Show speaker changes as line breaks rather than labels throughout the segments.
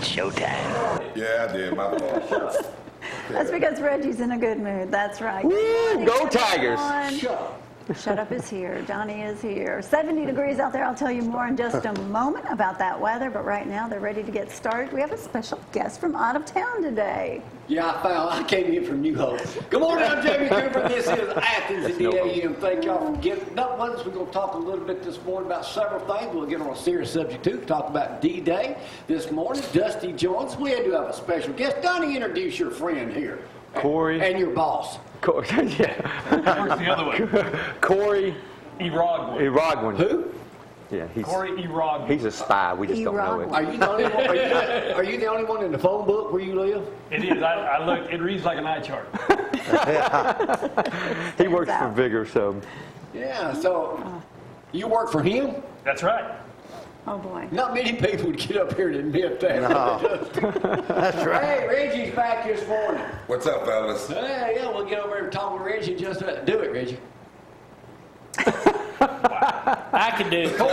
It's showtime.
Yeah, I did. My fault.
That's because Reggie's in a good mood. That's right.
Woo, go Tigers.
Shut Up is here. Donnie is here. 70 degrees out there. I'll tell you more in just a moment about that weather, but right now they're ready to get started. We have a special guest from out of town today.
Yeah, I came in from New Hope. Good morning, I'm Jamie Cooper. This is Athens at DAM. Thank y'all for getting up with us. We're going to talk a little bit this morning about several things. We'll get on a serious subject, too. Talk about D-Day this morning. Dusty joins. We do have a special guest. Donnie, introduce your friend here.
Corey.
And your boss.
Yeah.
Where's the other one?
Corey
Yraguen.
Who?
Yeah,
Corey Yraguen.
he's a spy. We just don't know it.
Are you the only one? Are you the only one in the phone book where you live?
It is. I look. It reads like an eye chart.
He works for Vigor, so.
Yeah. So you work for him?
That's right.
Oh, boy.
Not many people would get up here and admit that.
No. That's right.
Hey, Reggie's back this morning.
What's up, fellas?
Hey, yeah, we'll get over here and talk with Reggie just do it, Reggie.
I can do it. Corey,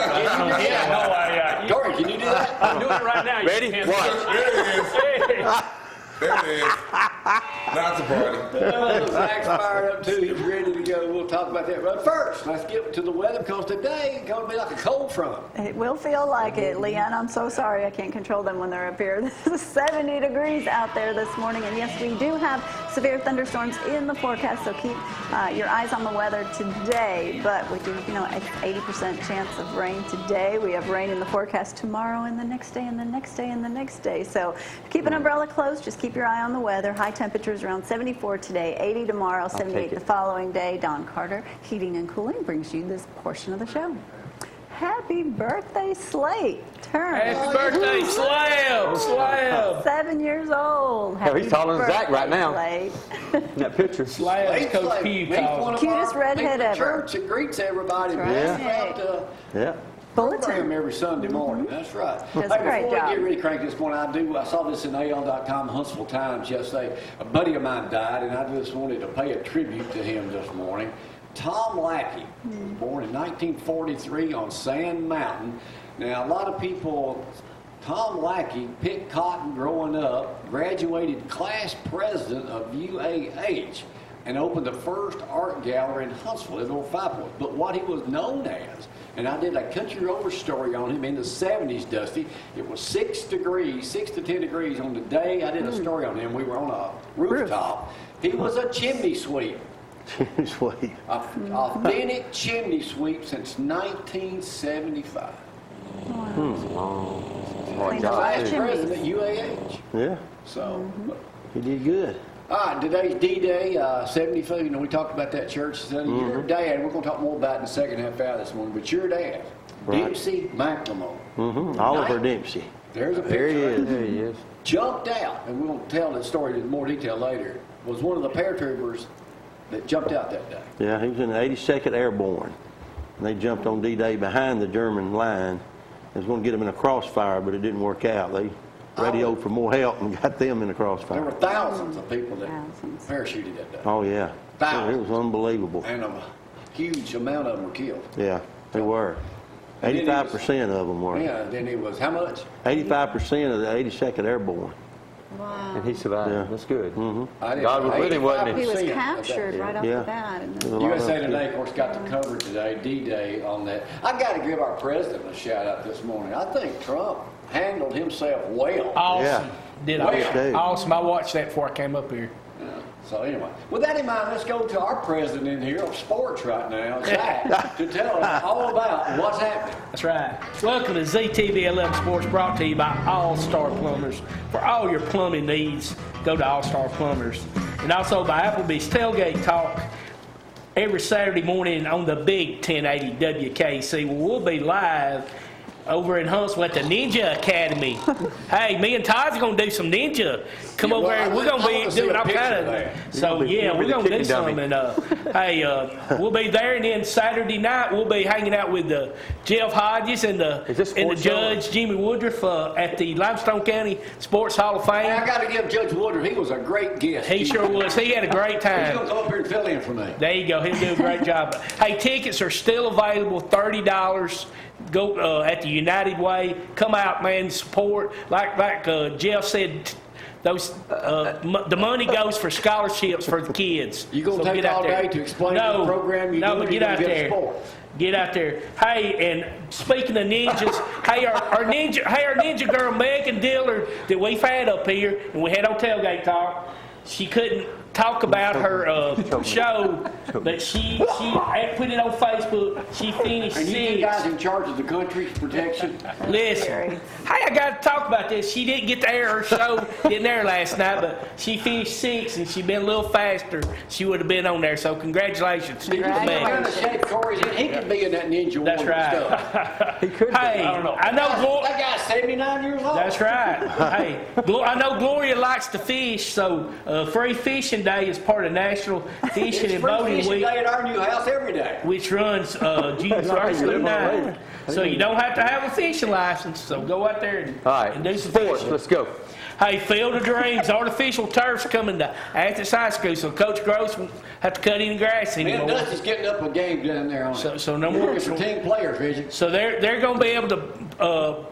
can you do that?
I'm doing it right now.
Ready? Watch.
There it is. There it is. Not the party.
Well, Zack's fired up too. He's ready to go. We'll talk about that. But first, let's get to the weather because today it's going to be like a cold front.
It will feel like it. Leanne, I'm so sorry I can't control them when they're up here. This is 70 degrees out there this morning. And yes, we do have severe thunderstorms in the forecast, so keep your eyes on the weather today. But we do, an 80% chance of rain today. We have rain in the forecast tomorrow and the next day and the next day and the next day. So keep an umbrella close. Just keep your eye on the weather. High temperatures around 74 today, 80 tomorrow, 78 the following day. Don Carter, Heating and Cooling, brings you this portion of the show. Happy birthday, Slate.
Happy birthday, Slam!
7 years old.
Hell, he's taller than Zack right now.
Slate.
That picture.
Slam, Coach P.H.I.T.
Cutest redhead ever.
Church that greets everybody.
Right.
Yeah.
Program every Sunday morning. That's right.
Does a great
before
job.
we get really cranky this morning, I saw this in AL.com, Huntsville Times yesterday. A buddy of mine died, and I just wanted to pay a tribute to him this morning. Tom Lackey, born in 1943 on Sand Mountain. Now, a lot of people, Tom Lackey picked cotton growing up, graduated class president of UAH, and opened the first art gallery in Huntsville, in Old Five Points. But what he was known as, and I did a country road story on him in the 70s, Dusty. It was 6 to 10 degrees on the day I did a story on him. We were on a rooftop. He was a chimney sweep.
Chimney sweep.
Authentic chimney sweep since 1975. Class president at UAH.
Yeah.
So.
He did good.
All right, today's D-Day, 75. We talked about that church. Your dad, we're going to talk more about it in the second half hour this morning, but your dad,
Right.
Dempsey McLemore.
Oliver Dempsey.
There's a picture.
There he is.
There he is. Jumped out, and we're going to tell the story in more detail later, was one of the paratroopers that jumped out that day.
Yeah, he was in the 82nd Airborne. And they jumped on D-Day behind the German line. They was going to get them in a crossfire, but it didn't work out. They radioed for more help and got them in the crossfire.
There were thousands of people that parachuted that day.
Oh, yeah.
Thousands.
It was unbelievable.
And a huge amount of them were killed.
Yeah, they were. 85% of them were.
Yeah, then it was how much?
85% of the 82nd Airborne.
Wow.
And he survived. Yeah. That's good.
God
was with him, wasn't
He
he?
was captured right off the bat.
USA Today, of course, got the cover today, D-Day on that. I got to give our president a shout out this morning. I think Trump handled himself well.
Awesome.
Yeah.
Did
Well.
awesome. I watched that before I came up here.
So anyway, with that in mind, let's go to our president in here of sports right now, Zack, to tell us all about what's happening.
That's right. Welcome to ZTV 11 Sports, brought to you by All Star Plumbers. For all your plumbing needs, go to All Star Plumbers. And also by Applebee's Tailgate Talk every Saturday morning on the big 1080 WKC. We'll be live over in Huntsville at the Ninja Academy. Hey, me and Todd's going to do some ninja. Come over here. We're going to be doing all kind of. So, yeah, we're going to do some. And, hey, we'll be there. And then Saturday night, we'll be hanging out with Jeff Hodges and the judge, Jimmy Woodruff, at the Limestone County Sports Hall of Fame.
Hey, I got to give Judge Woodruff, he was a great guest.
He sure was. He had a great time.
He's going to come up here and fill in for me.
There you go. He'll do a great job. Hey, tickets are still available, $30. go at the United Way. Come out, man, support. Like Jeff said, the money goes for scholarships for the kids.
You gonna take all day to explain the program you do?
No, but get out there. Get out there. Hey, and speaking of ninjas, hey, our ninja girl Megan Diller that we've had up here, and we had on tailgate talk. She couldn't talk about her show, but she put it on Facebook. She finished
And you
sixth.
guys in charge of the country's protection?
Listen, hey, I got to talk about this. She didn't get to air her show, didn't air last night, but she finished sixth, and she's been a little faster. She would have been on there, so congratulations.
He kind of shape Corey's in. He could be in that Ninja
That's
Warrior
right.
stuff.
He could. Hey, I know.
That guy's 79 years old.
That's right. Hey, I know Gloria likes to fish, so Free Fishing Day is part of National Fishing and Boating
It's Free
Week,
Fishing Day at our new house every day.
which runs June 1st through 9th. So you don't have to have a fishing license, so go out there and do some
Sports,
fishing.
let's go.
Hey, Field of Dreams, artificial turf's coming to Athens High School, so Coach Gross won't have to cut any grass
Man,
anymore.
Dusty's getting up a game down there on it.
So no more.
For 10 players, Reggie.
So they're going to be able to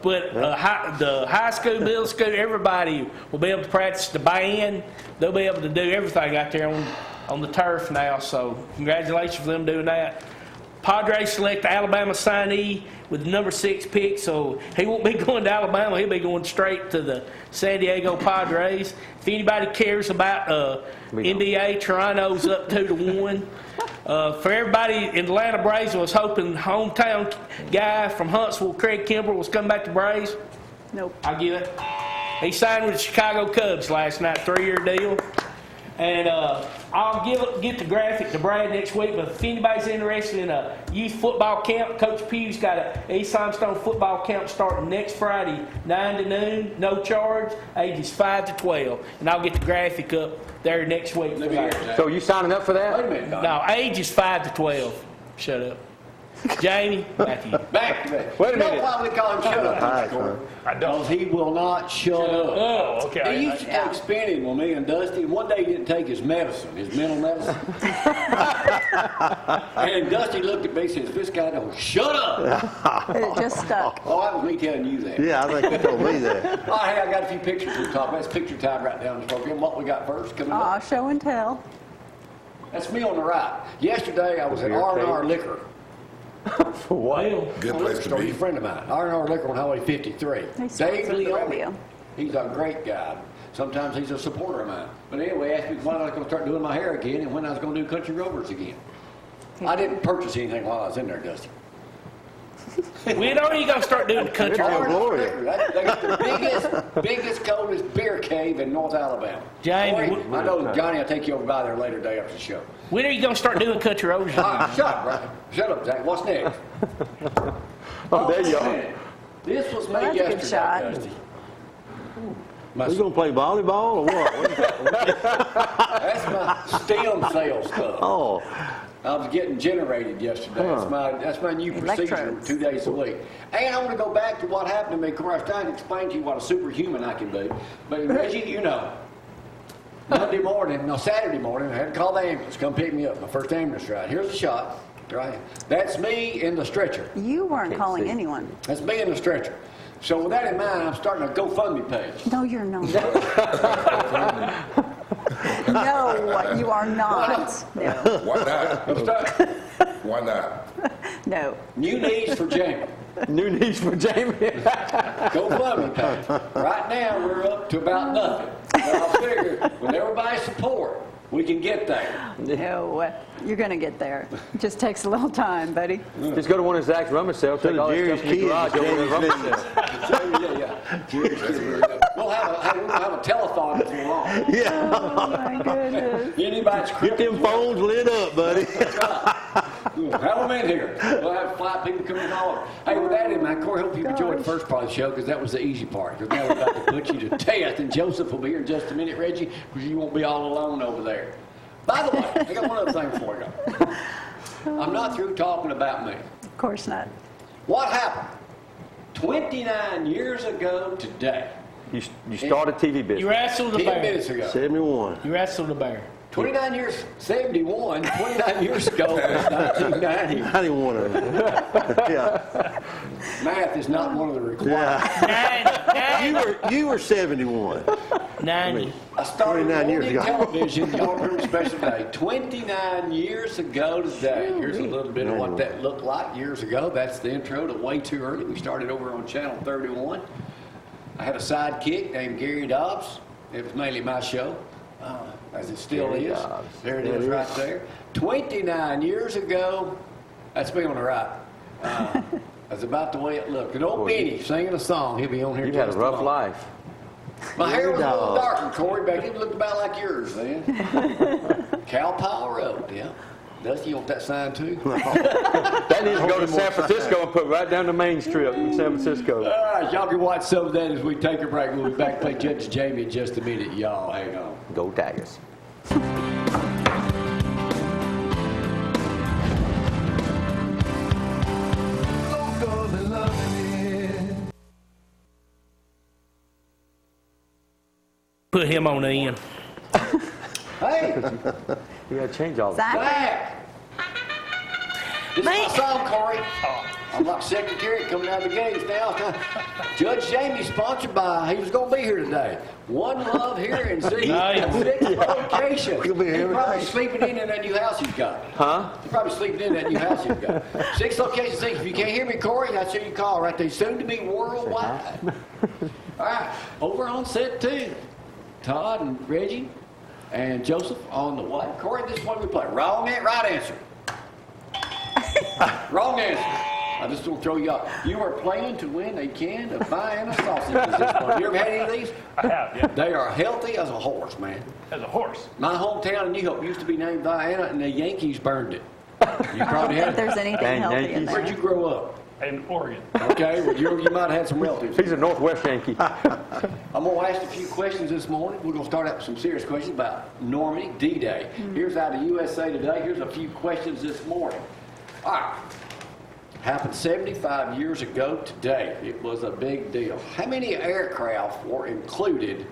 put the high school, middle school, everybody will be able to practice the band. They'll be able to do everything out there on the turf now. So congratulations for them doing that. Padres select the Alabama signee with the number 6 pick, so he won't be going to Alabama. He'll be going straight to the San Diego Padres. If anybody cares about NBA, Toronto's up 2-1. For everybody in Atlanta Braves was hoping hometown guy from Huntsville, Craig Kimbrell, was coming back to Braves.
Nope.
I'll give it. He signed with the Chicago Cubs last night, 3-year deal. And I'll get the graphic to Brad next week, but if anybody's interested in a youth football camp, Coach Pugh's got a East Limestone football camp starting next Friday, 9 to noon, no charge, ages 5 to 12. And I'll get the graphic up there next week.
So you signing up for that?
Wait a minute, Donnie.
No, ages 5 to 12. Shut up. Jamie, back to you.
Back to that.
Wait a
You know
minute.
why we call him shut up, Corey? Because he will not shut up.
Oh, okay.
He used to take spinning with me and Dusty, and one day he didn't take his medicine, his mental medicine. And Dusty looked at me and says, this guy don't shut up.
It just stuck.
Oh, that was me telling you that.
Yeah, I think you told me that.
Oh, hey, I got a few pictures to talk about. It's picture time right down the program. What we got first coming
Aw,
up.
show and tell.
That's me on the right. Yesterday I was at R&R Liquor.
For what?
Good place to
Store,
be.
he's a friend of mine. R&R Liquor on Highway 53.
He starts
Dave
with the
Leone.
rodeo.
He's a great guy. Sometimes he's a supporter of mine. But anyway, asked me when I was going to start doing my hair again and when I was going to do Country Rovers again. I didn't purchase anything while I was in there, Dusty.
When are you going to start doing the country?
R&R Liquor. They got the biggest, coldest beer cave in North Alabama.
Jamie,
Corey, I know Johnny will take you over by there later day after the show.
When are you going to start doing country roads?
All right, shut up, brother. Shut up, Zach. What's next?
Oh, there you are.
man. This was
Well,
made
that's a good
yesterday,
shot.
Dusty.
You gonna play volleyball or what?
That's my stem cell stuff.
Oh,
I was getting generated yesterday. That's my new procedure
Electrodes.
2 days a week. And I want to go back to what happened to me. Of course, I was trying to explain to you what a superhuman I can be. But Reggie, you know, Saturday morning, I had to call the ambulance, come pick me up. My first ambulance ride. Here's the shot. Right. That's me in the stretcher.
You weren't calling anyone.
That's me in the stretcher. So with that in mind, I'm starting a GoFundMe page.
No, you're not. No, you are not. No.
Why not?
I'm starting
Why not?
No.
new needs for Jamie.
New niche for Jamie.
GoFundMe page. Right now, we're up to about nothing. But I figure with everybody's support, we can get there.
No, you're going to get there. It just takes a little time, buddy.
Just go to one of Zach's rummage sales, take
the
all that
Jerry's
stuff in the garage,
kids,
go to the
Jerry's
rummage
kids.
sale.
We'll have a telethon before long.
yeah.
Oh, my goodness.
Anybody's
Get them phones lit up, buddy.
Have them in here. We'll have 5 people coming in all over. Hey, with that in mind, Corey, hope you enjoyed the first part of the show because that was the easy part. Because now we're about to put you to test, and Joseph will be here in just a minute, Reggie, because you won't be all alone over there. By the way, I got one other thing before I go. I'm not through talking about me.
Of course not.
What happened 29 years ago today?
You started TV business.
You wrestled the
10
bear.
minutes ago.
71.
You wrestled the bear.
29 years, 71, 29 years ago was 1990.
91 of them. Yeah.
Math is not one of the requirements.
You were 71.
90.
I started
29 years
morning
ago.
television, y'all remember special day, 29 years ago today. Here's a little bit of what that looked like years ago. That's the intro to Way Too Early. We started over on Channel 31. I had a sidekick named Gary Dobbs. It was mainly my show, as it still is. There it is right there. 29 years ago, that's me on the right. That's about the way it looked. And old Benny singing a song. He'll be on here.
You had a
just
rough
moment.
life.
My hair was a little darker, Corey. Back then it looked about like yours then. Cow Pile Road, yeah. Dusty, you want that sign too?
That needs to go to San Francisco and put right down the main strip in San Francisco.
All right, y'all can watch some of that as we take a break. We'll be back to play Judge Jamie in just a minute. Y'all hang on.
Go Tigers.
Put him on the end.
Hey,
You got to change all that.
Zack,
Zack! This is my song, Corey. I'm like secretary coming out of the gates now. Judge Jamie, sponsored by, he was going to be here today. One Love Hearing, see?
Nice.
6 locations.
He'll be here
He's probably
tonight.
sleeping in that new house he's got.
Huh?
He's probably sleeping in that new house he's got. 6 locations. See, if you can't hear me, Corey, that's who you call right there. Soon to be worldwide. All right, over on set 2. Todd and Reggie and Joseph on the way. Corey, this is what we play. Wrong answer, right answer. Wrong answer. I just don't throw you off. You are playing to win a can of Vienna sausages this morning. You ever had any of these?
I have, yeah.
They are healthy as a horse, man.
As a horse.
My hometown in New Hope used to be named Vienna, and the Yankees burned it. You
I
probably
don't think
had.
there's anything
Dang
healthy in
Yankees.
there.
Where'd you grow up?
In Oregon.
Okay, well, you might have had some relatives.
He's a Northwest Yankee.
I'm going to ask a few questions this morning. We're going to start out with some serious questions about Normandy, D-Day. Here's out of USA Today. Here's a few questions this morning. All right. Happened 75 years ago today. It was a big deal. How many aircraft were included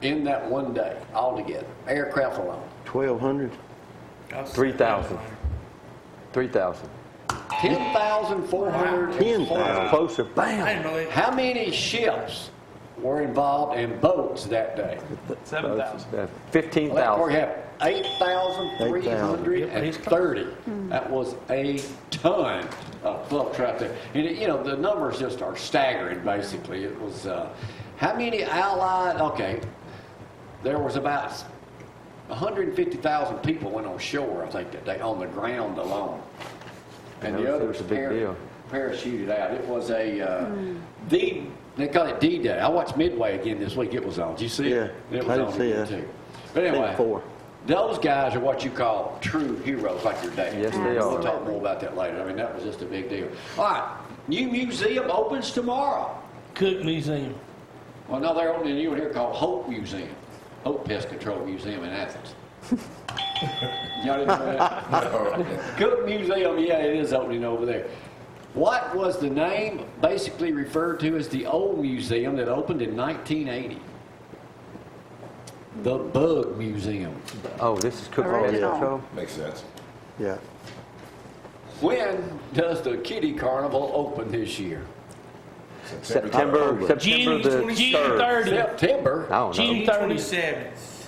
in that one day altogether? Aircraft alone.
1,200.
3,000. 3,000.
10,440.
10,000.
Closer.
I
Bam.
didn't believe
How many ships were involved in boats that day?
7,000.
15,000.
Corey had 8,330. That was a ton of folks right there. And, the numbers just are staggering, basically. It was, how many Allied, okay, there was about 150,000 people went on shore, I think, that day, on the ground alone. And
It
the
was
others
a big deal.
parachuted out. It was they call it D-Day. I watched Midway again this week. It was on. Did you see it?
Yeah,
It
I
was
didn't
on
see
again,
it.
too. But anyway,
4.
those guys are what you call true heroes, like your dad.
Yes, they
We'll
are.
talk more about that later. I mean, that was just a big deal. All right, new museum opens tomorrow.
Cook Museum.
Well, no, they're opening a new one here called Hope Museum. Hope Pest Control Museum in Athens. Y'all didn't know that? Cook Museum, yeah, it is opening over there. What was the name basically referred to as the old museum that opened in 1980? The Bug Museum.
Oh, this is Cook
Original.
Show.
Makes sense.
Yeah.
When does the Kitty Carnival open this year?
September the
June
3rd.
30th.
September.
I don't know.
June 27th.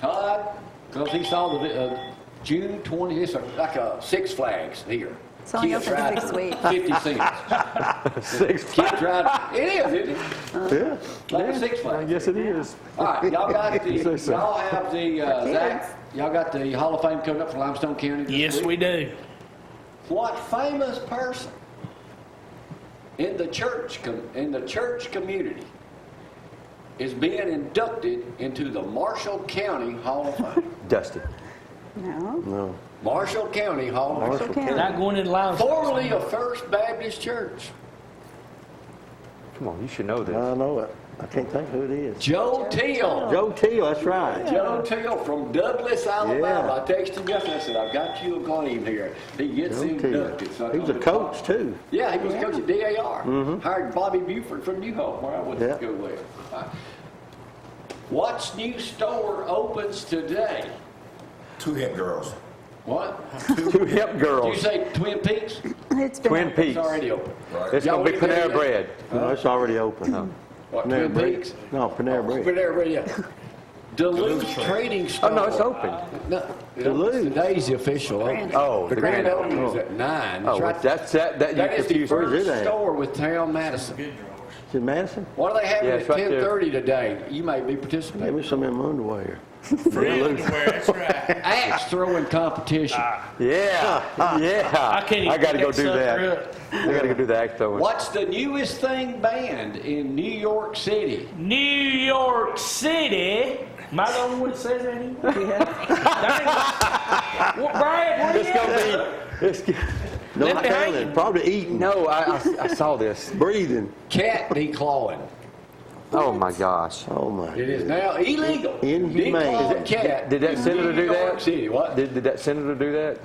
Todd, because he saw the June 20th, it's like a Six Flags here.
It's only
Kids
open
ride
6 weeks.
50 cents.
6
Kids ride, it is, isn't it?
Yeah.
Like a Six Flags.
Yes, it is.
All right, y'all got the,
Say so.
y'all have the, Zack, y'all got the Hall of Fame coming up for Limestone County this
Yes,
week?
we do.
What famous person in the church community is being inducted into the Marshall County Hall of Fame?
Dusty.
No.
No.
Marshall County Hall of Fame.
Marshall County.
Not going in limestone.
Formerly a First Baptist Church.
Come on, you should know this.
I know it. I can't think who it is.
Joe Teal.
Joe Teal, that's right.
Joe Teal from Douglas, Alabama.
Yeah.
I texted him yesterday. I said, I've got you a claim here. He gets
Joe
inducted. So
Teal. He was a coach, too.
Yeah, he was a coach at DAR. Hired Bobby Buford from New Hope, where I went
Yeah.
to school with. What's new store opens today?
2 hip girls.
What?
2 hip
Did
girls.
you say Twin Peaks?
It's been
Twin
open.
Peaks.
It's already open.
Right.
It's going to be
Y'all
Panera
already
Bread.
No, it's already open.
What,
Panera
Twin
Bread.
Peaks?
No, Panera Bread.
Panera Bread, yeah. Duluth Trading
Oh,
Store.
no, it's open.
No,
Duluth.
today's the official opening.
Oh,
the
the
grand
grand
opening is
opening.
at 9.
Oh,
right.
that you
That is the
confused.
Where's
first
it at?
store with Town Madison.
Is it Madison?
What are they having
Yeah,
at
it's right there.
10:30 today? You may be
Give
participating.
me some of them underwear.
Free underwear, that's right.
Axe throwing competition.
Yeah, yeah.
I can't even
I got to
pick
go
that
do
sucker
that.
up.
I got to go do the act throwing.
What's the newest thing banned in New York City?
New York City. Am I the only one that says that anymore? What, Brian, what are
It's
you
going
at?
to be. It's,
No,
Left
not
behind
telling.
you.
Probably eating.
no, I saw this.
Breathing.
Cat declawing.
Oh, my gosh.
Oh, my.
It is now illegal.
Inhumane.
Declawing cat.
Did that
in
senator
New
do
York
that?
City. What?
Did that senator do that?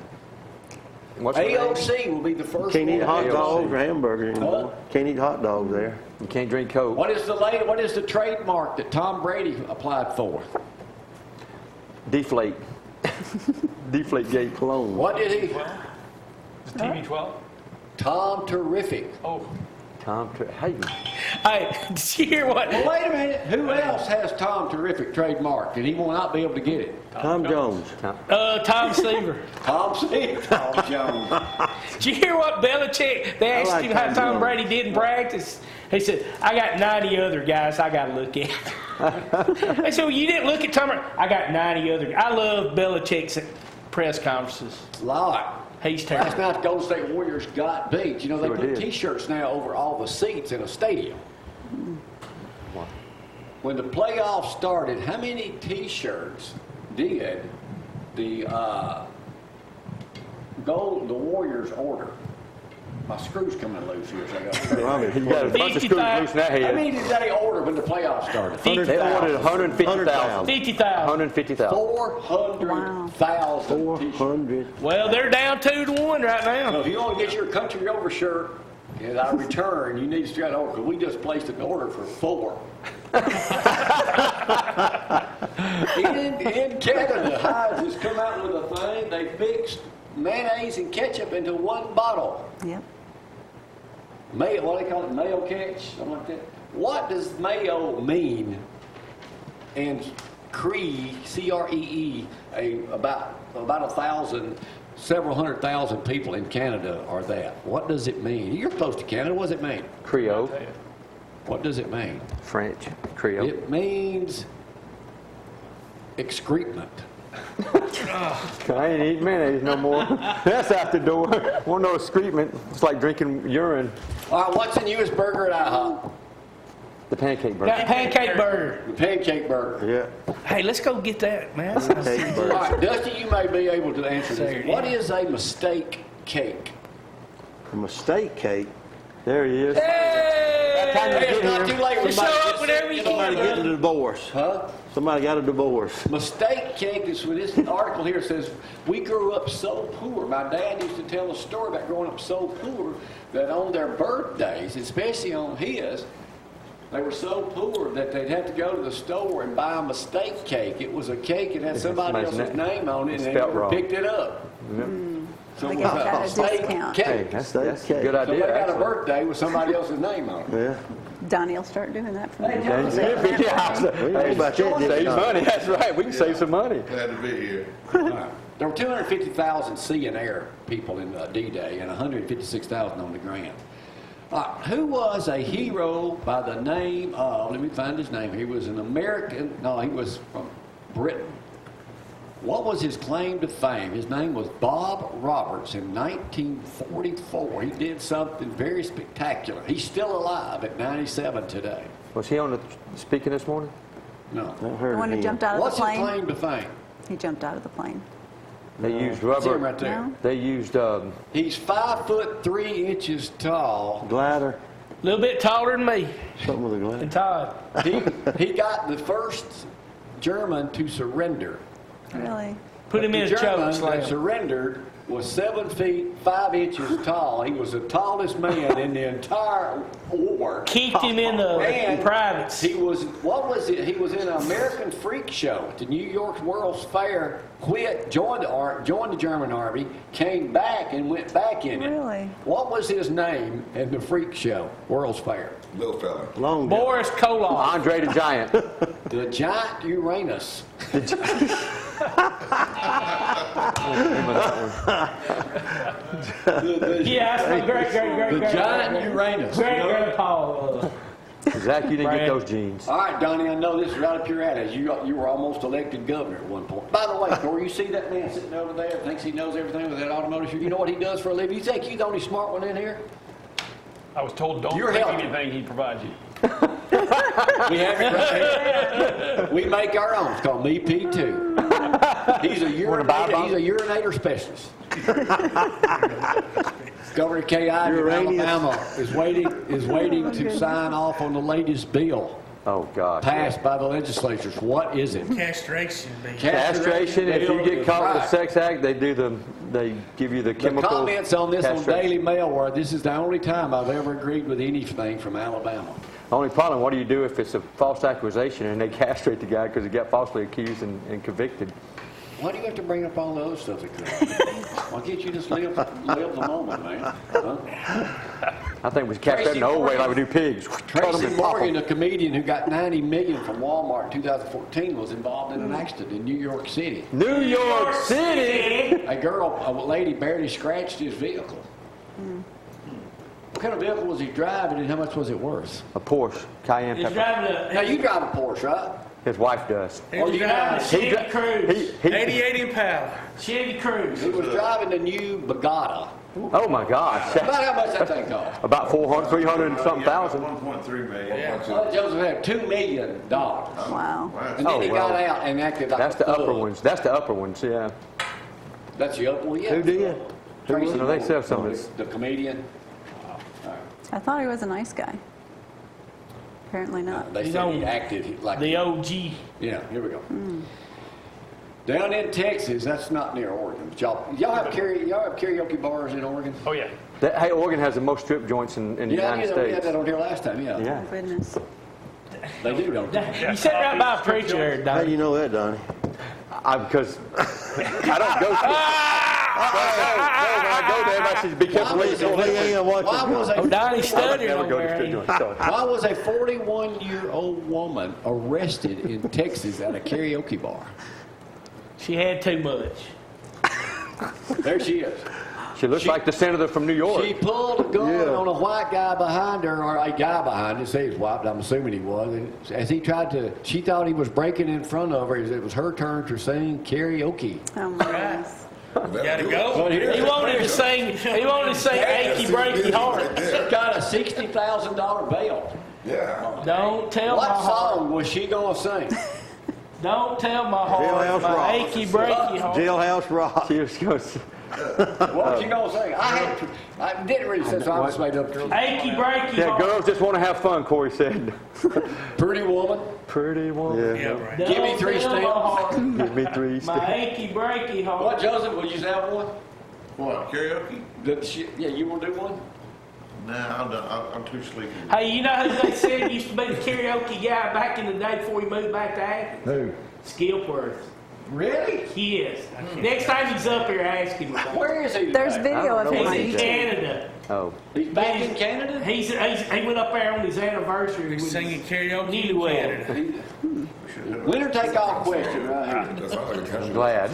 What's her name?
AOC will be the first
Can't
one.
eat hot
AOC.
dogs or hamburgers anymore.
Huh?
Can't eat hot dogs there.
You can't drink Coke.
What is the trademark that Tom Brady applied for?
Deflate. Deflate gate.
Cologne.
What did he?
It's TB12.
Tom Terrific.
Oh,
Hey,
Hey, did you hear what?
Well, wait a minute. Who else has Tom Terrific trademark and he will not be able to get it?
Tom Jones.
Tom Seaver.
Tom C. Tom Jones.
Did you hear what Belichick? They asked
like
him how
Tom
Tom
Jones.
Brady did in practice. He said, "I got 90 other guys I got to look at." They said, "Well, you didn't look at Tom Brady." I got 90 other. I love Belichick's press conferences.
Lot.
He's
Last
terrible.
night, the Golden State Warriors got beat. You know, they
Sure
put
did.
T-shirts now over all the seats in a stadium. When the playoffs started, how many T-shirts did the Warriors order? My screw's coming loose here, so I got.
you got a bunch of screws loose in that
How
head.
many did they order when the playoffs started?
They ordered 150,000.
50,000.
150,000.
400,000 T-shirts.
400.
Well, they're down 2-1 right
So
now.
if you want to get your country over shirt and I return, you need to straight order because we just placed an order for 4. in Canada, Heinz has come out with a thing. They mixed mayonnaise and ketchup into one bottle.
Yep.
Mayo, what do they call it? Mayo catch? Something like that. What does mayo mean? And Cree, C-R-E-E, about 1,000, several 100,000 people in Canada are that. What does it mean? You're close to Canada. What does it mean?
Creole.
What does it mean?
French. Creole.
It means excrement.
I ain't eating mayonnaise no more. That's out the door. Want no excrement. It's like drinking urine.
All right, what's the newest burger at IHOP?
The pancake burger.
Got pancake burger.
The pancake burger.
Yeah.
Hey, let's go get that, man. That sounds-
Cake
All
burger.
right, Dusty, you may be able to answer this.
Saturday.
What is a mistake cake?
A mistake cake. There he is.
Hey!
Hey, it's not too late.
You show up whenever you
Somebody
can.
getting a divorce.
Huh?
Somebody got a divorce.
Mistake cake is when this article here says, we grew up so poor. My dad used to tell a story about growing up so poor that on their birthdays, especially on his, they were so poor that they'd have to go to the store and buy a mistake cake. It was a cake that had somebody
somebody's
else's name on it and they
spelled
never
wrong.
picked it up. So
They
it
got
was
that
a
at a
mistake
discount.
cake.
Hey, that's a
Cake.
good
Somebody
idea,
got a
actually.
birthday with somebody else's name on it.
Yeah.
Donnie will start doing that from now
That's
on.
good. Yeah,
We know about that, didn't
save
we?
money. That's right. We can save some money.
Glad to be here.
There were 250,000 sea and air people in D-Day and 156,000 on the ground. Who was a hero by the name of, let me find his name. He was an American, no, he was from Britain. What was his claim to fame? His name was Bob Roberts in 1944. He did something very spectacular. He's still alive at 97 today.
Was he on the speaking this morning?
No.
I
The
heard
one who
him.
jumped out of
What's
the
his
plane.
claim to fame?
He jumped out of the plane.
They used
See him
rubber.
right there.
No?
They used
He's 5'3" tall.
Glider.
A little bit taller than me
Something with a
and
glider.
Todd.
He got the first German to surrender.
Really?
Put him
The
in a
German
choke
that
slam.
surrendered was 7 feet 5 inches tall. He was the tallest man in the entire war.
Kicked him in the
And
privates.
He was, what was it? He was in an American Freak Show at the New York World's Fair, quit, joined the German Army, came back and went back in it.
Really?
What was his name in the Freak Show, World's Fair?
Little fella.
Long jump.
Boris Koloff.
Andre the Giant.
The giant Uranus.
Yeah, that's my great
The giant Uranus.
great grandpa.
Zach, you didn't
Brad.
get those jeans.
All right, Donnie, I know this is right up your alley. You were almost elected governor at one point. By the way, Corey, you see that man sitting over there, thinks he knows everything with that automotive shoe? You know what he does for a living? You think you're the only smart one in here?
I was told don't
You're
drink
healthy.
anything he provides you.
We have it right here. We make our own. It's called Me P2. He's a urinator specialist. Governor K.I. of
Uranus.
Alabama is waiting to sign off on the latest bill
Oh, gosh.
passed by the legislatures. What is it?
Castration, baby.
Castration, if you get caught with a
Right.
sex act, they give you the
The
chemical
comments on this on
castration.
Daily Mail were, this is the only time I've ever agreed with anything from Alabama.
Only problem, what do you do if it's a false accusation and they castrate the guy because he got falsely accused and convicted?
Why do you have to bring up all the other stuff that could? Why can't you just live the moment, man? Huh?
I think we castrate
Tracy
in the old way like we do
Morgan.
pigs. Cut 'em
Tracy
and pop 'em.
Morgan, a comedian who got $90 million from Walmart in 2014, was involved in an accident in New York City.
New York City!
A lady barely scratched his vehicle. What kind of vehicle was he driving and how much was it worth?
A Porsche Cayenne
He's
Pepper.
driving
Now,
a,
you drive a Porsche, right?
His wife does.
he's driving a
He
Chevy
dri-
Cruze.
he-
88 Impala.
Chevy Cruze.
He was driving the new Bugatti.
Oh my gosh.
About how much that thing cost?
About 400, 300 and something thousand.
1.3 million.
Well, Joseph had $2 million.
Wow.
And then
Oh,
he
well.
got out and acted like
That's
a
the upper
thug.
ones. That's the upper ones, yeah.
That's the upper one, yeah.
Who did?
Tracy
No, they sell some of
Morgan,
this.
the comedian.
I thought he was a nice guy. Apparently not.
They
He's
said
on
he acted like
The OG.
Yeah, here we go. Down in Texas, that's not near Oregon. But y'all have karaoke bars in Oregon?
Oh, yeah.
Hey, Oregon has the most strip joints in the
Yeah, I
United
knew that. We had
States.
that on here last time. Yeah,
Yeah.
Oh, goodness.
they do, don't they?
You sat right by a preacher there,
How do
Donnie.
you know that, Donnie?
Because I don't go to. When I go there, I should be careful where you go.
He ain't watching.
Why was
Oh,
a
Donnie's studying
Never
over
go to
there.
strip
ain't
joints. Sorry.
why was a 41-year-old woman arrested in Texas at a karaoke bar?
he? She had too much.
There she is.
She looks like the senator from New York.
She pulled a gun
Yeah.
on a white guy behind her, or a guy behind her. Say he's white, but I'm assuming he was. And as he tried to, she thought he was breaking in front of her. It was her turn to sing karaoke.
Oh, my goodness.
Gotta go.
But here's
He
the
wanted to
thing.
sing. He wanted to sing "Achy Breaky Heart."
She got a $60,000 bail.
Yeah.
Don't tell
What
my heart.
song was she gonna sing?
Don't tell my heart.
Jailhouse
My
Rock.
achy breaky heart.
Jailhouse Rock.
She was going
What was she gonna sing? I didn't read it, so I just made up.
Achy breaky
Yeah,
heart.
girls just want to have fun, Corey said.
Pretty woman.
Pretty woman.
Yeah, right.
Don't
Give me 3
tell my
steps.
heart.
Give me 3
My
steps.
achy breaky heart.
What, Joseph? Will you have one?
What, karaoke?
Yeah, you wanna do one?
Nah, I'm too sleepy.
Hey, you know who they said used to be the karaoke guy back in the day before he moved back to Athens?
Who?
Skillworth.
Really?
Yes. Next time he's up here, ask him about it.
Where is he?
There's
today?
video of him
He's
on
in
YouTube.
Canada.
Oh.
He's back in Canada?
He went up there on his anniversary.
He's
with
singing karaoke in
newlywed.
Canada.
Winner take all question right here.
That's all I can tell you.
Glad.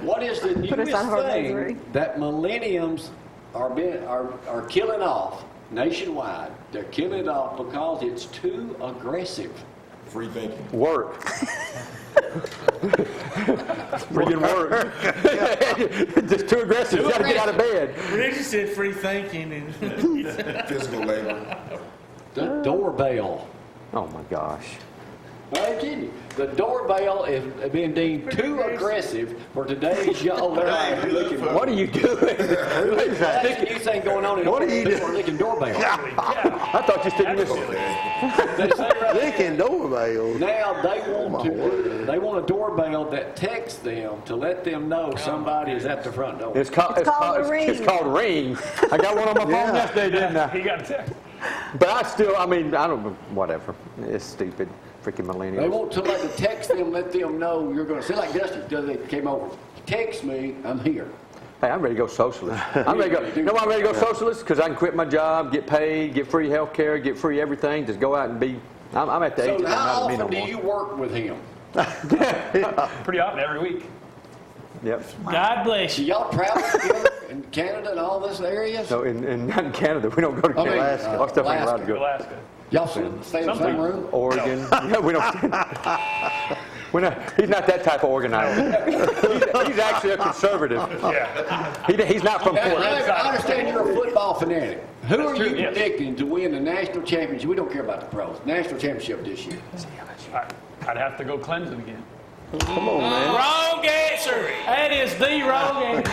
What is the
Put us out of our
newest
misery.
thing that millenniums are killing off nationwide? They're killing it off because it's too aggressive.
Free thinking.
Work. Freaking work. Just too aggressive. You got to get out of bed.
Reggie said free thinking and
Physical labor.
The doorbell.
Oh my gosh.
I ain't kidding you. The doorbell is being deemed too aggressive for today's young.
What are you doing?
That's a new thing going on in
What are you doing?
We're licking doorbells.
I thought you said you missed.
They say right
Licking doorbells.
now they want a doorbell that texts them to let them know somebody is at the front door.
It's called
called a ring.
It's called Ring. I got one on my phone yesterday, didn't I?
He got a text.
But I still, I don't know, whatever. It's stupid. Freaking millennials.
They want somebody to text them, let them know you're going to. See, like Dusty does. They came over. Text me, I'm here.
Hey, I'm ready to go socialist. I'm ready to go. You know why I'm ready to go socialist? Because I can quit my job, get paid, get free health care, get free everything. Just go out and be. I'm at the age
So
of
how
not to be
often
no
do
more.
you work with him?
Pretty often, every week.
Yep.
God bless
Do
you.
y'all travel together in Canada and all this areas?
So not in Canada, we don't go to
I mean,
Canada. Our stuff ain't allowed to go.
Alaska.
Y'all stay in the same room?
Oregon. Yeah, we don't. He's not that type of organizer. He's actually a conservative.
Yeah.
He's not from Fort.
I understand you're a football fanatic. Who are you
yes.
predicting to win the national championship? We don't care about the pros. National championship this year.
I'd have to go Clemson again.
Come on, man.
Wrong answer. That is the wrong answer.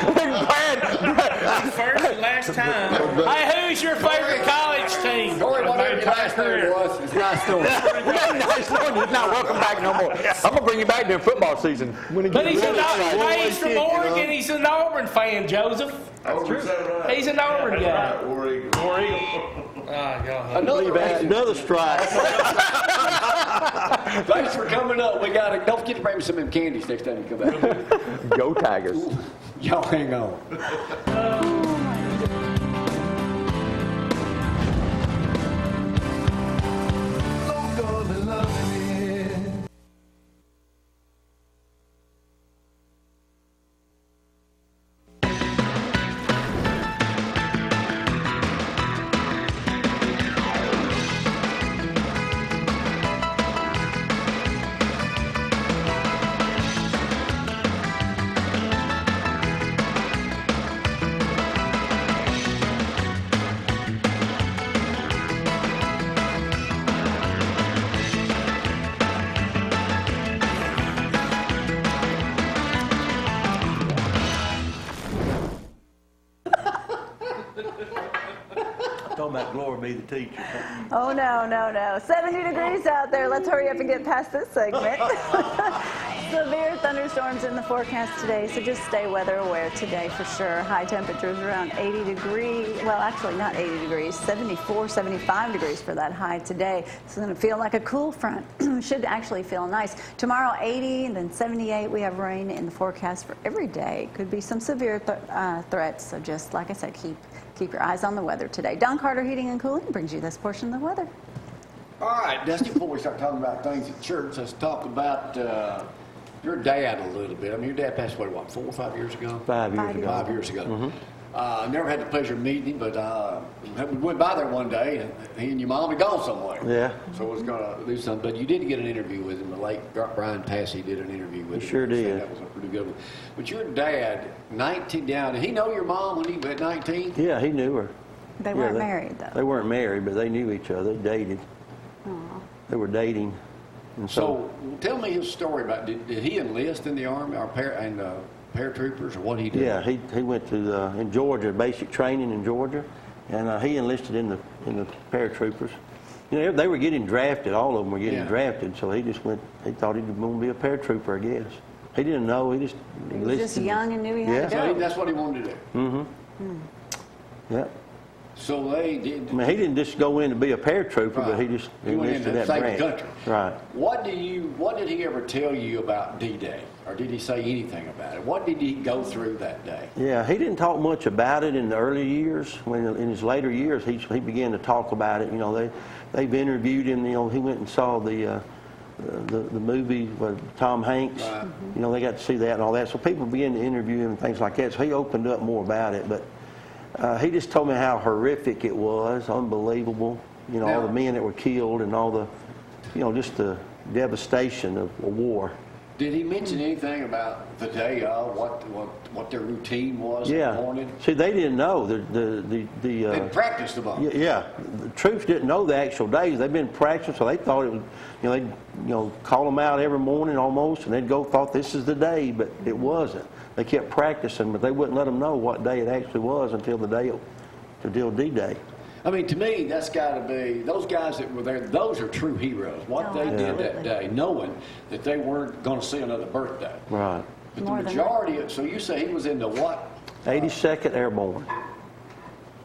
First and last time.
Hey, who's your favorite college team?
Corey, whatever your last name was, it's nice story.
Nice one. He's not welcome back no more. I'm gonna bring you back during football season. When he
But
gets
he's,
really excited.
he's from Oregon. He's an Auburn fan, Joseph.
That's true.
He's an Auburn guy.
Oregon.
War Eagle.
Another reason.
Another strike.
Thanks for coming up. We got to don't forget to bring me some of them candies next time you come back.
Go Tigers.
Y'all hang on.
Talking about Glory be the teacher.
Oh, no. 70 degrees out there. Let's hurry up and get past this segment. Severe thunderstorms in the forecast today, so just stay weather aware today for sure. High temperatures around 80 degrees. Well, actually not 80 degrees, 74, 75 degrees for that high today. It's going to feel like a cool front. Should actually feel nice. Tomorrow 80 and then 78. We have rain in the forecast for every day. Could be some severe threats, so just like I said, keep your eyes on the weather today. Don Carter Heating and Cooling brings you this portion of the weather.
All right, Dusty, before we start talking about things at church, let's talk about your dad a little bit. I mean, your dad passed away, what, 4 or 5 years ago?
5 years ago.
5 years ago. Never had the pleasure of meeting him, but we went by there one day, and he and your mom had gone somewhere.
Yeah.
So I was going to do something. But you did get an interview with him. The late Brian Passy did an interview with him.
He sure did.
That was a pretty good one. But your dad, 19 down, did he know your mom when he was 19?
Yeah, he knew her.
They weren't married, though.
They weren't married, but they knew each other. They dated. They were dating. And
So tell me his story about, did he enlist in the Army or paratroopers, or what he did?
yeah, he went to in Georgia, basic training in Georgia, and he enlisted in the paratroopers. You know, they were getting drafted. All of them were getting drafted. So he just went. He thought he was going to be a paratrooper, I guess. He didn't know. He just
He was just young and knew he had to
So
go.
that's what he wanted to do.
Yeah.
So they did.
I mean, he didn't just go in to be a paratrooper, but he
Right.
just
He went in
enlisted
to
that
save the
branch.
country.
Right.
What did he ever tell you about D-Day, or did he say anything about it? What did he go through that day?
Yeah, he didn't talk much about it in the early years. When in his later years, he began to talk about it. You know, they've interviewed him. You know, he went and saw the movie with Tom Hanks.
Right.
You know, they got to see that and all that. So people began to interview him and things like that. So he opened up more about it. But he just told me how horrific it was, unbelievable. You know, all the men that were killed and all the, you know, just the devastation of a war.
Did he mention anything about the day of, what their routine was in
Yeah.
the morning?
See, they didn't know.
They practiced about it.
Yeah, the troops didn't know the actual days. They've been practicing, so they thought it was, they'd, call them out every morning almost, and they'd go, thought this is the day, but it wasn't. They kept practicing, but they wouldn't let them know what day it actually was until D-Day.
I mean, to me, that's got to be, those guys that were there, those are true heroes. What they did that day, knowing that they weren't going to see another birthday.
Right.
But the majority of, so you say he was in the what?
82nd Airborne.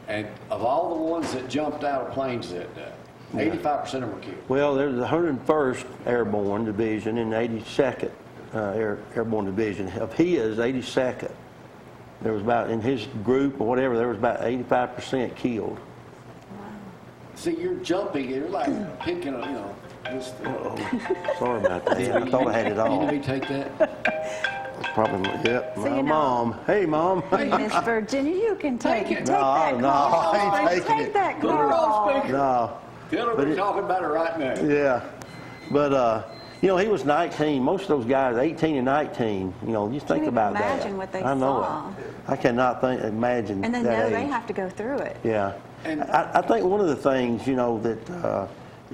And of all the ones that jumped out of planes that day, 85% of them were killed.
Well, there's the 101st Airborne Division and the 82nd Airborne Division. Of his, 82nd, there was about, in his group or whatever, there was about 85% killed.
See, you're jumping, you're like picking, this thing.
Uh-oh. Sorry about that. I thought I had it all.
You know me take that?
Probably, yep.
So,
My mom. Hey, Mom.
Miss Virginia, you can take it. Take
No,
that
no,
call.
I ain't taking
Take
it.
that
Put her on
call.
speaker.
No.
Tell her we're talking about her right now.
Yeah. But, he was 19. Most of those guys, 18 and 19, just think
even
about that.
imagine what they
I know
saw.
it. I cannot imagine
And then
that
know
age.
they have to go through it.
Yeah.
And-
I think one of the things, that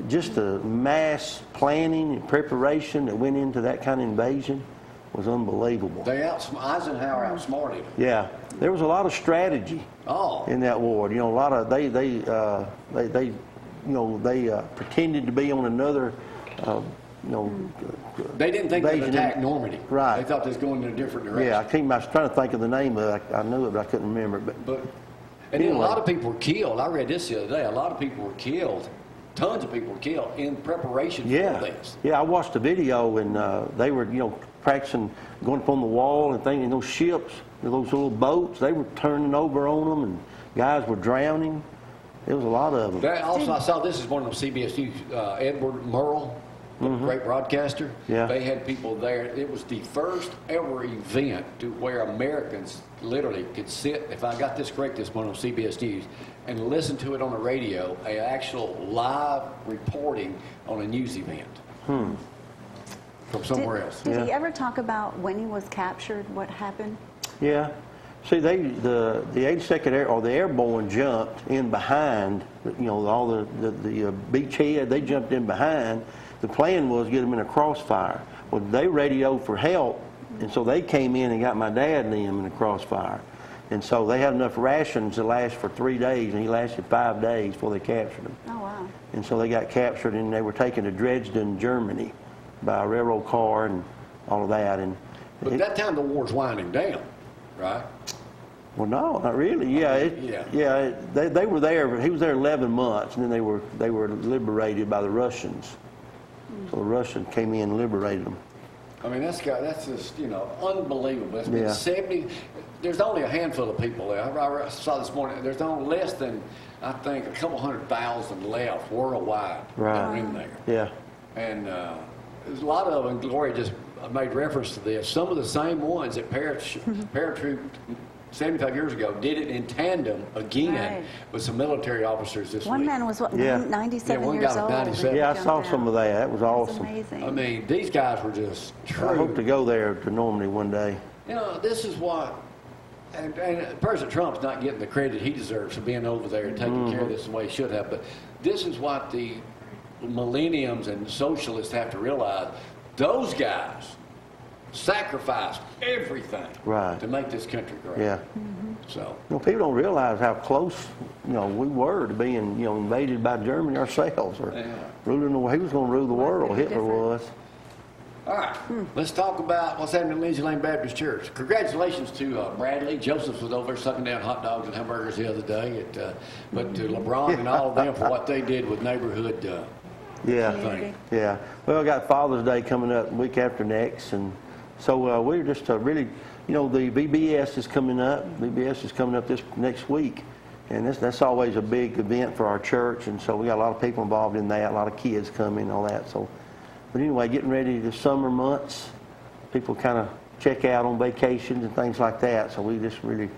just the mass planning and preparation that went into that kind of invasion was unbelievable.
Eisenhower outsmarted him.
Yeah. There was a lot of strategy
Oh.
in that war. A lot of, they pretended to be on another,
They didn't think they'd
invasion
attack
in-
Normandy.
Right.
They thought they was going in a different direction.
Yeah, I was trying to think of the name of it. I knew it, but I couldn't remember it. But
And then a
Anyway.
lot of people were killed. I read this the other day. A lot of people were killed. Tons of people were killed in preparation for this.
Yeah, I watched the video, and they were, practicing going up on the wall and things. And those ships, those little boats, they were turning over on them, and guys were drowning. There was a lot of them.
That also, I saw this is one of them CBS News. Edward Murrow, the great broadcaster.
Yeah.
They had people there. It was the first ever event to where Americans literally could sit. If I got this correct, this one on CBS News, and listen to it on the radio, an actual live reporting on a news event from somewhere else.
Did he
Yeah.
ever talk about when he was captured, what happened?
Yeah. See, the 82nd the Airborne jumped in behind, all the beachhead, they jumped in behind. The plan was get them in a crossfire. Well, they radioed for help, and so they came in and got my dad and them in a crossfire. And so they had enough rations to last for 3 days, and he lasted 5 days before they captured him.
Oh, wow.
And so they got captured, and they were taken to Dresden, Germany, by a railroad car and all of that. And
But at that time, the war's winding down, right?
well, no, not really. Yeah, they were there. He was there 11 months, and then they were liberated by the Russians. So the Russians came in and liberated them.
I mean, that's just, unbelievable. It's been
Yeah.
70, there's only a handful of people there. I saw this morning, there's only less than, I think, a couple 100,000 left worldwide that are in there.
Yeah,
And there's a lot of them, Gloria just made reference to this, some of the same ones that paratrooped 75 years ago did it in tandem again
Right.
with some military officers this
One
week.
man was, what,
Yeah.
97
Yeah, one
years
guy
old?
was 97.
yeah, I saw some of that. That was
That's
awesome.
amazing.
I mean, these guys were just true.
I hope to go there to Normandy one day.
This is what, and President Trump's not getting the credit he deserves for being over there and taking care of this the way he should have, but this is what the millenniums and socialists have to realize. Those guys sacrificed everything
Right.
to make this country great.
Yeah.
So,
People don't realize how close, we were to being, invaded by Germany ourselves, or
Yeah.
ruling the world. He was going to rule the world. Hitler
different.
was.
all right, let's talk about what's happening at Lindsay Lane Baptist Church. Congratulations to Bradley. Joseph was over there sucking down hot dogs and hamburgers the other day. But to LeBron and all of them for what they did with neighborhood
Yeah.
thing.
Yeah. Well, I got Father's Day coming up week after next, and so we're just really, the VBS is coming up. VBS is coming up this next week, and that's always a big event for our church, and so we got a lot of people involved in that. A lot of kids coming, and all that. So, but anyway, getting ready to the summer months, people kind of check out on vacations and things like that. So we just really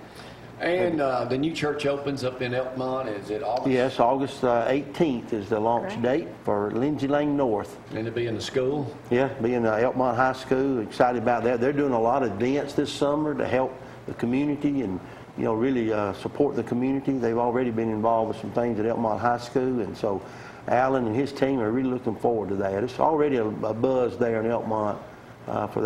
And the new church opens up in Elkmont. Is it August?
Yes, August 18th is the launch date for Lindsay Lane North.
And it'll be in the school?
Yeah, be in Elkmont High School. Excited about that. They're doing a lot of events this summer to help the community and, really support the community. They've already been involved with some things at Elkmont High School, and so Alan and his team are really looking forward to that. It's already a buzz there in Elkmont for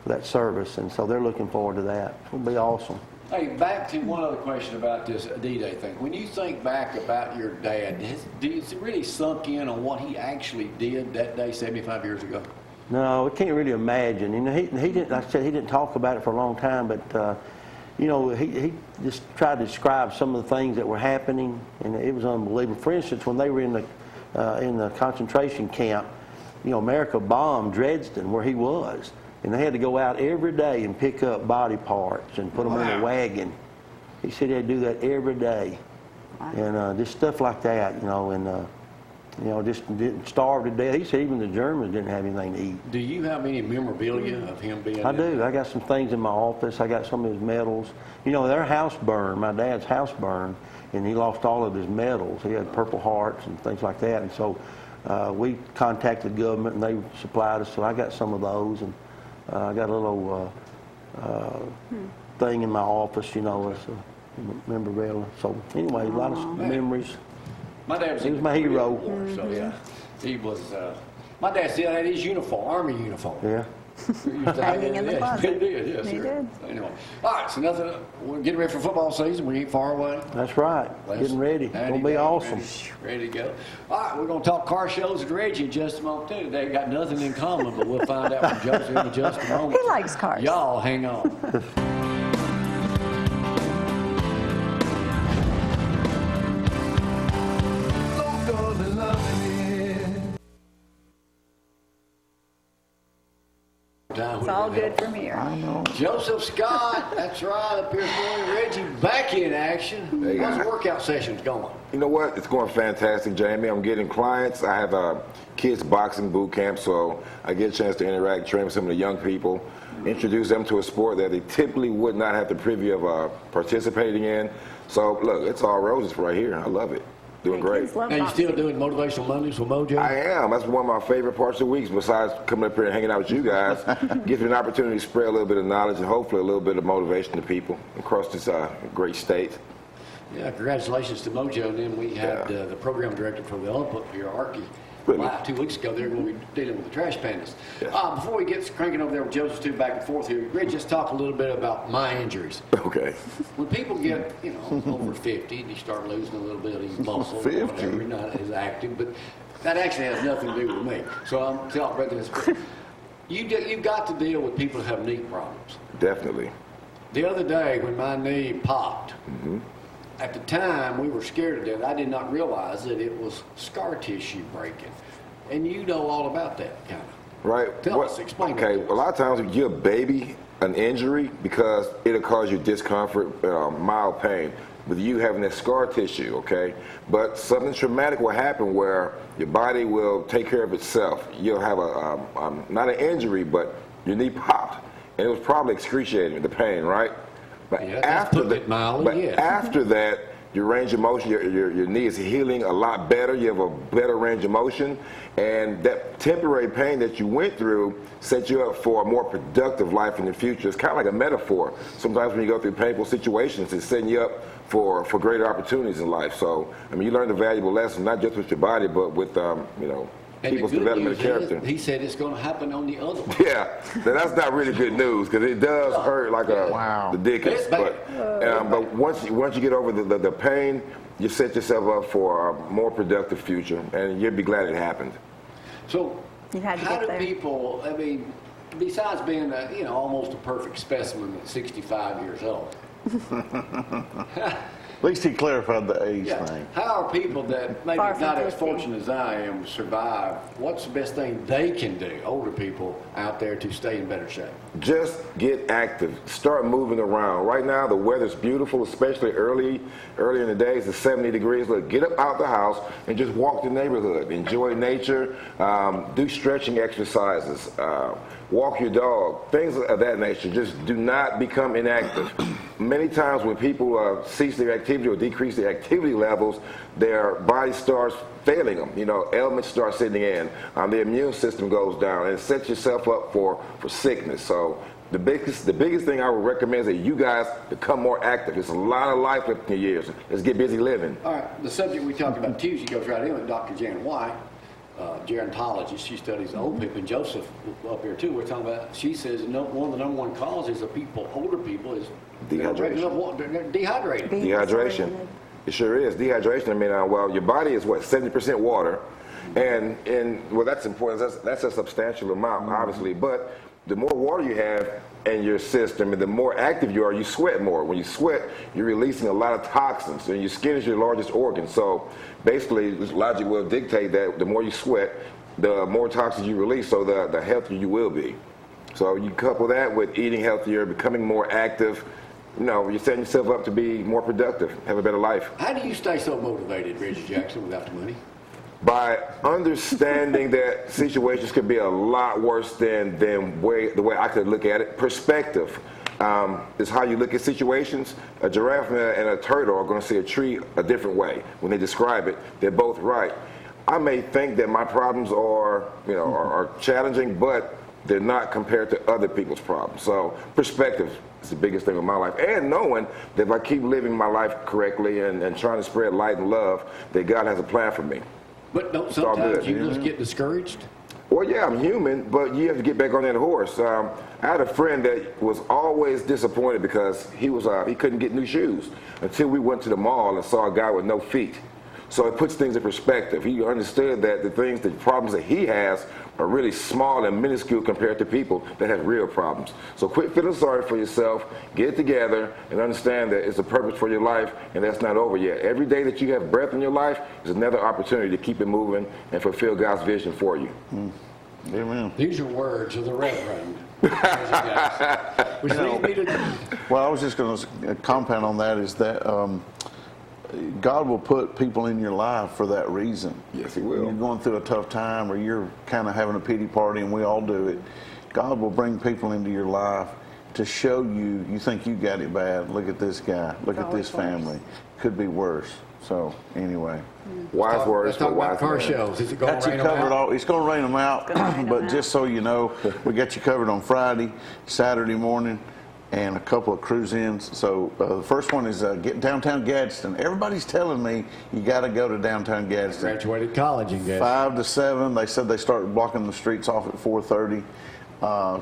that service, and so they're looking forward to that. It'll be awesome.
Hey, back to one other question about this D-Day thing. When you think back about your dad, has it really sunk in on what he actually did that day 75 years ago?
No, we can't really imagine. He didn't. Like I said, he didn't talk about it for a long time, but he just tried to describe some of the things that were happening, and it was unbelievable. For instance, when they were in the concentration camp, America bombed Dresden, where he was. And they had to go out every day and pick up body parts and put them in a wagon. He said they'd do that every day. Wow. And just stuff like that, just didn't starve to death. He said even the Germans didn't have anything to eat.
Do you have any memorabilia of him being
I do. I got some things in my office. I got some of his medals. Their house burned, my dad's house burned, and he lost all of his medals. He had Purple Hearts and things like that. And so we contacted the government, and they supplied us. So I got some of those. And I got a little thing in my office, as a memorabilia. So anyway, a lot of memories.
My dad was
He was my hero.
War, so yeah, he was. My dad still had his uniform, Army uniform.
Yeah.
Hanging in the closet.
He did, yes,
He
sir.
did.
Anyway, all right. So we're getting ready for football season. We ain't far away.
That's right. Getting ready. It's going to be awesome.
Ready to go. All right, we're going to talk car shows with Reggie in just a moment, too. They got nothing in common, but we'll find out from Joseph in just a moment.
He likes cars.
Y'all hang on.
It's all good from here.
Joseph Scott, that's right, up here for you. Reggie back in action.
There you
How's
go.
the workout sessions going?
You know what? It's going fantastic, Jamie. I'm getting clients. I have a kids boxing boot camp, so I get a chance to interact, train with some of the young people, introduce them to a sport that they typically would not have the privy of participating in. So, look, it's all roses right here. I love it. Doing great.
Kids love
Now, you
boxing.
still doing Motivational Mondays with Mojo?
I am. That's one of my favorite parts of the weeks, besides coming up here and hanging out with you guys. Gives me an opportunity to spread a little bit of knowledge and hopefully a little bit of motivation to people across this great state.
Yeah, congratulations to Mojo. And then we had the program director for the Olympic hierarchy.
Really?
2 weeks ago, they're going to be dealing with the trash pandas.
Yeah.
Before we get cranking over there with Joseph, too, back and forth here, Reggie, just talk a little bit about my injuries.
Okay.
When people get, over 50, they start losing a little bit of these muscles.
50?
Whatever, you're not as active, but that actually has nothing to do with me. So I'm breaking this. You've got to deal with people who have knee problems.
Definitely.
The other day, when my knee popped, at the time, we were scared to death. I did not realize that it was scar tissue breaking. And you know all about that, kind of.
Right.
Tell us, explain
Okay,
that to
a lot of times when you're a baby, an injury, because it'll cause you discomfort, mild pain, with you having that scar tissue, okay? But something traumatic will happen where your body will take care of itself. You'll have not an injury, but your knee popped. And it was probably excruciating, the pain, right? But
Yeah, that's putting it mildly, yes.
after that, your range of motion, your knee is healing a lot better. You have a better range of motion. And that temporary pain that you went through sets you up for a more productive life in the future. It's kind of like a metaphor. Sometimes when you go through painful situations, it's setting you up for greater opportunities in life. So, you learn a valuable lesson, not just with your body, but with,
And
people's
the good
development of
news is,
character.
he said it's going to happen on the other one.
Yeah, that's not really good news because it does hurt like the dickens.
It's bad.
But once you get over the pain, you set yourself up for a more productive future, and you'll be glad it happened.
So,
You had to
how
get
do
there.
people, besides being almost a perfect specimen at 65 years old,
At least he clarified the age thing.
how are people that maybe
Far from
not as
50.
fortunate as I am survive? What's the best thing they can do, older people out there, to stay in better shape?
Just get active. Start moving around. Right now, the weather's beautiful, especially early in the days. It's 70 degrees. Look, get up out the house and just walk the neighborhood. Enjoy nature. Do stretching exercises. Walk your dog. Things of that nature. Just do not become inactive. many times when people cease their activity or decrease their activity levels, their body starts failing them. You know, ailments start setting in. Their immune system goes down, and it sets yourself up for sickness. So the biggest thing I would recommend is that you guys become more active. There's a lot of life left in your years. Let's get busy living.
All right, the subject we talked about Tuesday goes right in with Dr. Jan White, gerontologist. She studies old people, and Joseph up here too. We're talking about. She says one of the number one causes of older people is
dehydration.
Dehydrated.
Dehydration. It sure is. Dehydration. I mean, well, your body is what, 70% water, and well, that's important. That's a substantial amount, obviously. But the more water you have in your system, and the more active you are, you sweat more. When you sweat, you're releasing a lot of toxins, and your skin is your largest organ. So basically, logic will dictate that the more you sweat, the more toxins you release, so the healthier you will be. So you couple that with eating healthier, becoming more active, you know, you're setting yourself up to be more productive, have a better life.
How do you stay so motivated, Reggie Jackson, without the money?
By understanding that situations could be a lot worse than the way I could look at it. Perspective is how you look at situations. A giraffe and a turtle are going to see a tree a different way. When they describe it, they're both right. I may think that my problems are challenging, but they're not compared to other people's problems. So perspective is the biggest thing in my life. And knowing that if I keep living my life correctly and trying to spread light and love, that God has a plan for me.
But don't sometimes you just get discouraged?
Well, yeah, I'm human, but you have to get back on that horse. I had a friend that was always disappointed because he couldn't get new shoes until we went to the mall and saw a guy with no feet. So it puts things in perspective. He understood that the problems that he has are really small and minuscule compared to people that have real problems. So quit feeling sorry for yourself, get it together, and understand that it's a purpose for your life, and that's not over yet. Every day that you have breath in your life is another opportunity to keep it moving and fulfill God's vision for you.
Amen.
These are words of the Reverend. Which leads me to...
Well, I was just going to compound on that is that God will put people in your life for that reason.
Yes, He will.
When you're going through a tough time or you're kind of having a pity party, and we all do it, God will bring people into your life to show you think you got it bad. Look at this guy. Look at this family. Could be worse. So, anyway.
Wise words for wise
car
men.
shows. Is it going to rain them out?
It's going to rain them out. But just so you know, we got you covered on Friday, Saturday morning, and a couple of cruise-ins. So the first one is get downtown Gadsden. Everybody's telling me you got to go to downtown Gadsden.
Graduated college in Gadsden.
5 to 7. They said they started blocking the streets off at 4:30.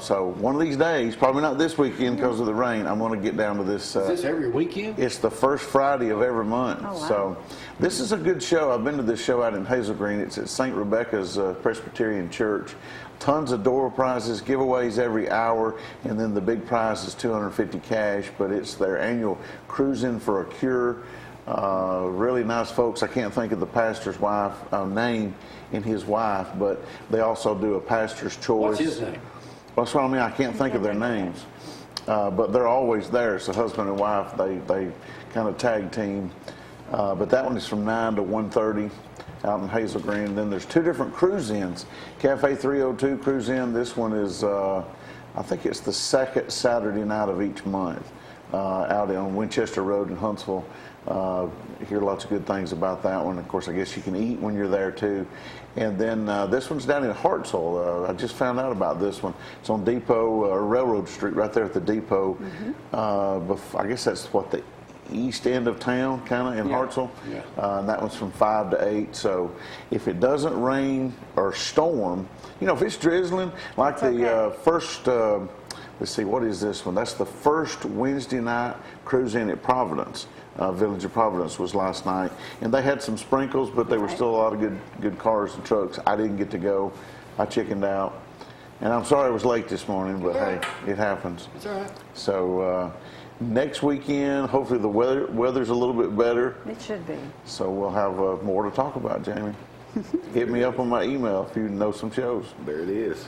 So one of these days, probably not this weekend because of the rain, I'm going to get down to this.
Is this every weekend?
It's the first Friday of every month.
Oh, wow.
So this is a good show. I've been to this show out in Hazel Green. It's at St. Rebecca's Presbyterian Church. Tons of door prizes, giveaways every hour, and then the big prize is $250 cash, but it's their annual Cruising for a Cure. Really nice folks. I can't think of the pastor's wife name and his wife, but they also do a pastor's choice.
What's his name?
That's what I mean. I can't think of their names, but they're always there. It's a husband and wife. They kind of tag team. But that one is from 9 to 1:30 out in Hazel Green. Then there's 2 different cruise-ins. Cafe 302 cruise-in. This one is, I think it's the second Saturday night of each month out on Winchester Road in Huntsville. Hear lots of good things about that one. Of course, I guess you can eat when you're there too. And then this one's down in Hartselle. I just found out about this one. It's on Depot Railroad Street, right there at the depot. I guess that's what the east end of town, kind of in Hartselle. Yeah. And that one's from 5 to 8. So if it doesn't rain or storm, if it's drizzling, like the first. Let's see, what is this one? That's the first Wednesday night cruise in at Providence. Village of Providence was last night, and they had some sprinkles, but there were still a lot of good cars and trucks. I didn't get to go. I chickened out, and I'm sorry I was late this morning, but hey, it happens.
It's all right.
So next weekend, hopefully the weather's a little bit better.
It should be.
So we'll have more to talk about, Jamie. Hit me up on my email if you know some shows.
There it is.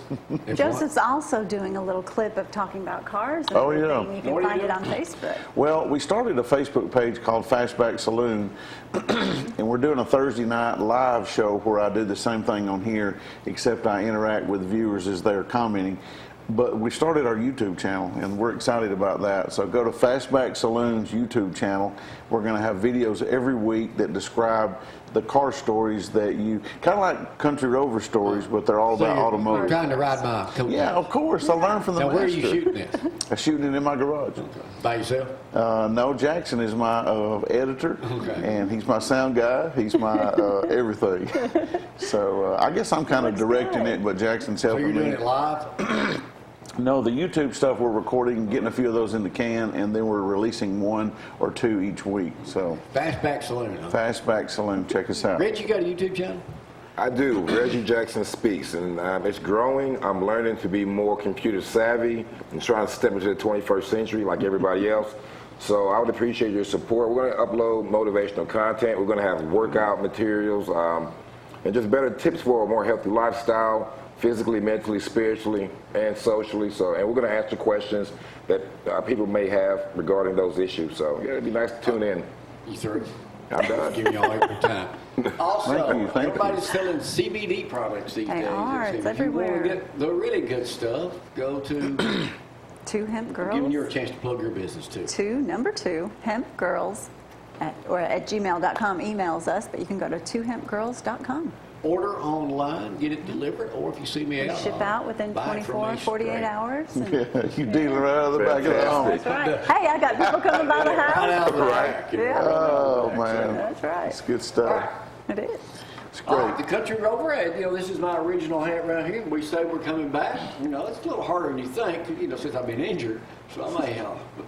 Joseph's also doing a little clip of talking about cars and everything. You can find it on Facebook.
Well, we started a Facebook page called Fastback Saloon, and we're doing a Thursday night live show where I do the same thing on here, except I interact with viewers as they're commenting. But we started our YouTube channel, and we're excited about that. So go to Fastback Saloon's YouTube channel. We're going to have videos every week that describe the car stories that you, kind of like Country Rover stories, but they're all about
You're
automotive.
trying to ride my coat.
Yeah, of course. I learned from the
Now,
master.
where are you shooting this?
I'm shooting it in my garage.
By yourself?
No, Jackson is my editor,
Okay.
and he's my sound guy. He's my everything. So I guess I'm kind of directing it, but Jackson's
So
helping
you're doing
me.
it live?
No, the YouTube stuff we're recording, getting a few of those in the can, and then we're releasing 1 or 2 each week. So
Fastback Saloon, huh?
Fastback Saloon, check us out.
Rich, you got a YouTube channel?
I do. Reggie Jackson Speaks, and it's growing. I'm learning to be more computer savvy and trying to step into the 21st century like everybody else. So I would appreciate your support. We're going to upload motivational content. We're going to have workout materials and just better tips for a more healthy lifestyle, physically, mentally, spiritually, and socially. So, and we're going to answer questions that people may have regarding those issues. So yeah, it'd be nice to tune in.
You through?
I'm done.
Giving y'all every time. Also,
Thank you.
everybody's selling CBD products these
They
days.
are.
If
It's
you wanna
everywhere.
get the really good stuff, go to
2 hemp girls.
giving you a chance to plug your business too.
Number 2, hemp girls at gmail.com emails us, but you can go to 2hempgirls.com.
Order online, get it delivered, or if you see me
We
out,
ship out within
buy it from
24,
me
48
straight.
hours. And
You dealing right out of the back of the home.
that's right. Hey, I got people coming by the
Right
house.
out of the rack.
Yeah.
Oh, man.
That's right.
It's good stuff.
It is.
It's
All
great.
right, the Country Rover ad, this is my original hat right here. We say we're coming back. It's a little harder than you think, since I've been injured. So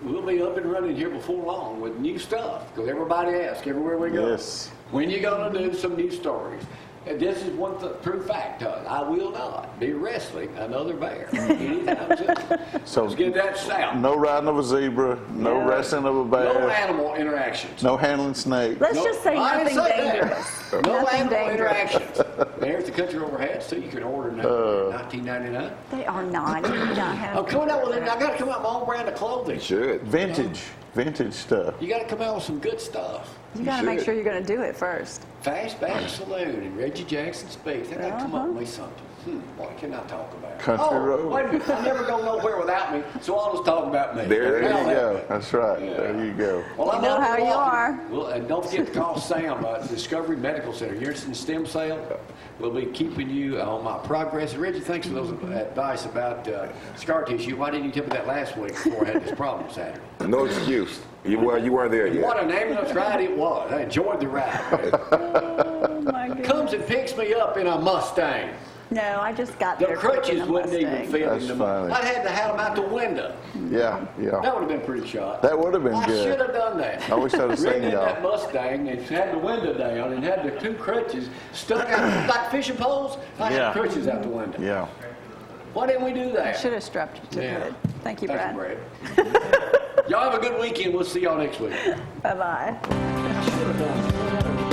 we'll be up and running here before long with new stuff. Because everybody asks everywhere we go.
Yes.
When you going to do some new stories? And this is one true fact, Todd. I will not be wrestling another bear anytime soon.
So
Let's get that south.
no riding of a zebra, no wrestling of a
No
bear,
animal interactions.
no handling snakes.
Let's
No,
just say
I didn't
nothing
say that.
dangerous.
No
Nothing
animal
dangerous.
interactions. There's the Country Rover hats, so you can order them $19.99.
They are not. You do not have.
I'm coming out with it. I got to come out with my own brand of clothing.
You should.
Vintage stuff.
You got to come out with some good stuff.
You got to make
should.
sure you're going to do it first.
Fastback Saloon and Reggie Jackson Speaks. I got to come up with me something. What can I talk about?
Country Road.
Wait a minute. I never go nowhere without me, so I'll just talk about me.
There
There
How's
you
that?
go. That's right. There you go.
Well, I'm
You know
out
how
there
you
walking.
are.
Well, and don't forget to call Sam at Discovery Medical Center. You're interested in stem cell? We'll be keeping you on my progress. Reggie, thanks for those advice about scar tissue. Why didn't you tell me that last week before I had this problem Saturday?
No excuse. You weren't there yet.
What a name-less ride it was. I enjoyed the ride.
Oh my goodness.
Comes and picks me up in a Mustang.
No, I just got
The
there. quick in
crutches
the
wouldn't even
Mustang.
fit
That's
in the
funny.
I had to have them out the window.
Yeah,
That
yeah.
would have been pretty shot.
That would have been
I should
good.
have done that.
I wish I'd have seen
Ridden in
y'all.
that Mustang and had the window down and had the 2 crutches stuck out like fishing poles. I
Yeah.
had crutches out the window.
Yeah.
Why didn't we do that?
Should have strapped you to
Yeah.
it. Thank you,
Thank
Brad.
you, Brad. Y'all have a good weekend. We'll see y'all next week.
Bye-bye.
I should have done it.